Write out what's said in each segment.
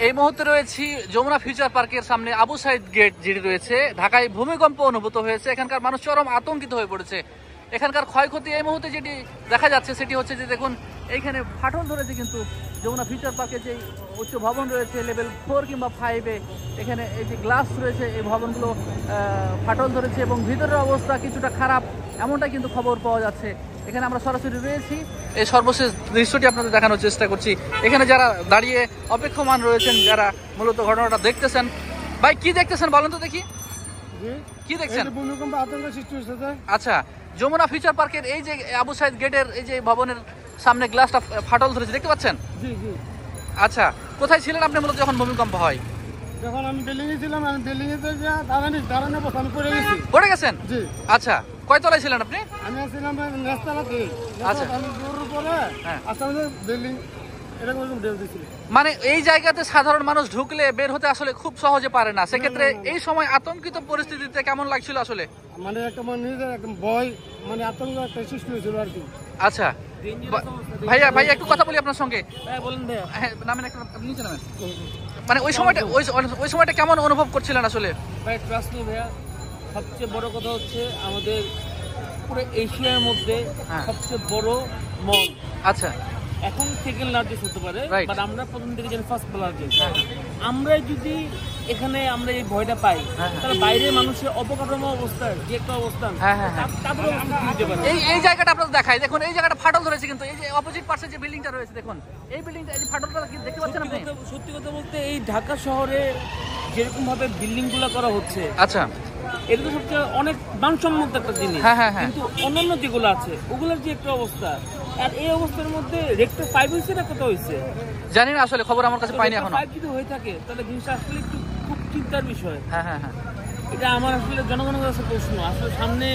এই মুহূর্তে রয়েছি যমুনা ফিউচার পার্কের সামনে আবু সাইদ গেট যেটি রয়েছে। ঢাকায় ভূমিকম্প অনুভূত হয়েছে, এখানকার মানুষ চরম আতঙ্কিত হয়ে পড়েছে। এখানকার ক্ষয়ক্ষতি এই মুহূর্তে যেটি দেখা যাচ্ছে সেটি হচ্ছে যে দেখুন এইখানে ফাটল ধরেছে, কিন্তু যমুনা ফিউচার পার্কে যে উচ্চ ভবন রয়েছে লেভেল 4 কিংবা 5-এ, এখানে এই যে গ্লাস রয়েছে এই ভবনগুলো ফাটল ধরেছে এবং ভিতরের অবস্থা কিছুটা খারাপ, এমনটাই কিন্তু খবর পাওয়া যাচ্ছে। এখানে আমরা সরাসরি রয়েছি, এই সর্বশেষ দৃশ্যটি আপনাদের দেখানোর চেষ্টা করছি। এখানে যারা দাঁড়িয়ে অপেক্ষমান রয়েছেন, যারা মূলত ঘটনাটা দেখতেছেন, ভাই কি দেখতেছেন বলেন তো দেখি, কি দেখছেন? ভূমিকম্প আতঙ্ক সৃষ্টি হয়েছে। আচ্ছা, যমুনা ফিউচার পার্কের এই যে আবু সাইদ গেটের এই যে ভবনের সামনে গ্লাসটা ফাটল ধরেছে দেখতে পাচ্ছেন? জি জি। আচ্ছা, কোথায় ছিলেন আপনি মূলত যখন ভূমিকম্প হয়? যখন আমি বিল্ডিং এ ছিলাম, আমি বিল্ডিং এ দাঁড়ানো অবস্থা আমি পড়ে গেছি। পড়ে গেছেন? জি। আচ্ছা, কয় তলায় ছিলেন আপনি? আমি ছিলাম নেস্তালাতে। আচ্ছা, আমি দূর উপরে আসলে বিল্ডিং এরকম ডেল দিছিল। মানে এই জায়গাতে সাধারণ মানুষ ঢুকলে বের হতে আসলে খুব সহজে পারে না, সেক্ষেত্রে এই সময় আতঙ্কিত পরিস্থিতিতে কেমন লাগছিল আসলে? মানে একটা নিজের একদম ভয়, মানে আতঙ্ক একটা সৃষ্টি হয়েছিল আর কি। আচ্ছা ভাইয়া, ভাইয়া একটু কথা বলি আপনার সঙ্গে। বলেন ভাইয়া। হ্যাঁ, নামেন একটু, আপনি নিচে নামেন। মানে ওই সময়টা কেমন অনুভব করছিলেন আসলে? ভাই ট্রাস্ট মি ভাইয়া, সবচেয়ে বড় কথা হচ্ছে আমাদের পুরো এশিয়ার মধ্যে সবচেয়ে বড় মল। আচ্ছা, এখন সেকেন্ড লার্জেস্ট হতে পারে, বাট আমরা প্রথম থেকে জানি ফার্স্ট লার্জেস্ট। আমরা যদি এখানে আমরা এই ভয়টা পাই, তাহলে বাইরের মানুষের অবকাঠামো অবস্থা যে একটা অবস্থান, তাদের অবস্থা কি হতে পারে? এই জায়গাটা আপনাদের দেখাই, দেখুন এই জায়গাটা ফাটল ধরেছে, কিন্তু এই যে অপোজিট পাশে যে বিল্ডিংটা রয়েছে দেখুন, এই বিল্ডিংটা, এই ফাটলটা দেখতে পাচ্ছেন আপনি? সত্যি কথা বলতে এই ঢাকা শহরে যেরকম ভাবে বিল্ডিং গুলো করা হচ্ছে, আচ্ছা, এটা তো সবচেয়ে অনেক মানসম্মত একটা জিনিস, কিন্তু অন্যান্য যেগুলো আছে ওগুলোর যে একটা অবস্থা, আর এই অবস্থার মধ্যে রেক্টর 5 হয়েছে না কত হয়েছে জানি না, আসলে খবর আমার কাছে পাইনি এখনো। 5 যদি হয়ে থাকে তাহলে জিনিসটা আসলে একটু খুব চিন্তার বিষয়। হ্যাঁ হ্যাঁ হ্যাঁ, এটা আমার আসলে জনগণের কাছে প্রশ্ন, আসলে সামনে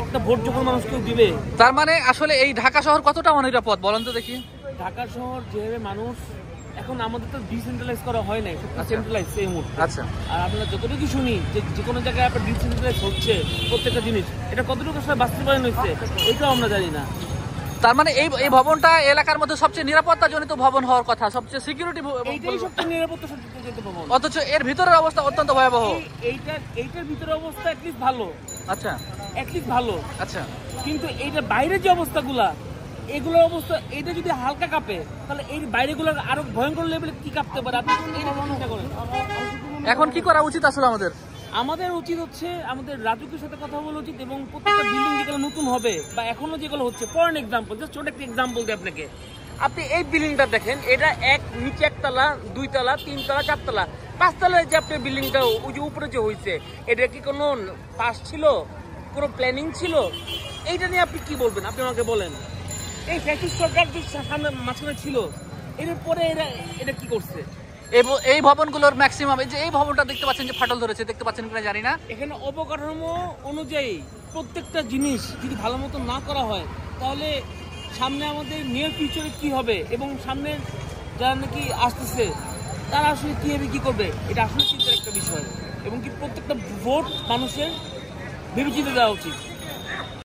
একটা ভোট যখন মানুষ কেউ দিবে, তার মানে আসলে এই ঢাকা শহর কতটা অনিরাপদ বলেন তো দেখি? ঢাকা শহর যেভাবে মানুষ এখন, আমাদের তো ডিসেন্ট্রালাইজ করা হয় নাই, সেন্ট্রালাইজ সেই মুহূর্তে। আচ্ছা, আর আপনারা যতটুকু শুনি যে কোনো জায়গায় আপনার ডিসেন্ট্রালাইজ হচ্ছে প্রত্যেকটা জিনিস, এটা কতটুকু আসলে বাস্তবায়ন হচ্ছে এটাও আমরা জানি না। তার মানে এই ভবনটা এলাকার মধ্যে সবচেয়ে নিরাপত্তা জনিত ভবন হওয়ার কথা, সবচেয়ে সিকিউরিটি, এইটাই সবচেয়ে নিরাপত্তা জনিত ভবন, অথচ এর ভিতরের অবস্থা অত্যন্ত ভয়াবহ। এইটার ভিতরের অবস্থা অ্যাটলিস্ট ভালো, আচ্ছা অ্যাটলিস্ট ভালো, আচ্ছা, কিন্তু এইটা বাইরের যে অবস্থাগুলা, এগুলোর অবস্থা, এটা যদি হালকা কাঁপে তাহলে এই বাইরেগুলো আরো ভয়ঙ্কর লেভেলে কি কাঁপতে পারে, আপনি চিন্তা করেন। এখন কি করা উচিত আসলে আমাদের উচিত হচ্ছে আমাদের রাজুকের সাথে কথা বলা উচিত, এবং প্রত্যেকটা বিল্ডিং যেগুলো নতুন হবে বা এখনো যেগুলো হচ্ছে, ফর এন এক্সাম্পল, জাস্ট ছোট একটা এক্সাম্পল দিই আপনাকে। আপনি এই বিল্ডিংটা দেখেন, এটা নিচে 1 তলা, 2 তলা, 3 তলা, 4 তলা, 5 তলায় যে আপনার বিল্ডিংটা ওই যে উপরে যে হয়েছে, এটা কি কোনো পাস ছিল, কোনো প্ল্যানিং ছিল? এইটা নিয়ে আপনি কি বলবেন, আপনি আমাকে বলেন। এই ফ্যাসিস্ট সরকার যে সামনে মাঝখানে ছিল, এরপরে এটা কি করছে? এই ভবনগুলোর ম্যাক্সিমাম, এই যে এই ভবনটা দেখতে পাচ্ছেন যে ফাটল ধরেছে, দেখতে পাচ্ছেন কিনা জানি না, এখানে অবকাঠামো অনুযায়ী প্রত্যেকটা জিনিস যদি ভালো মতো না করা হয়, তাহলে সামনে আমাদের নিয়ার ফিউচারে কি হবে, এবং সামনে যারা নাকি আসতেছে তারা আসলে কি হবে, কি করবে, এটা আসলে চিন্তার একটা বিষয়, এবং কি প্রত্যেকটা ভোট মানুষের ভেবেচিন্তে দেওয়া উচিত।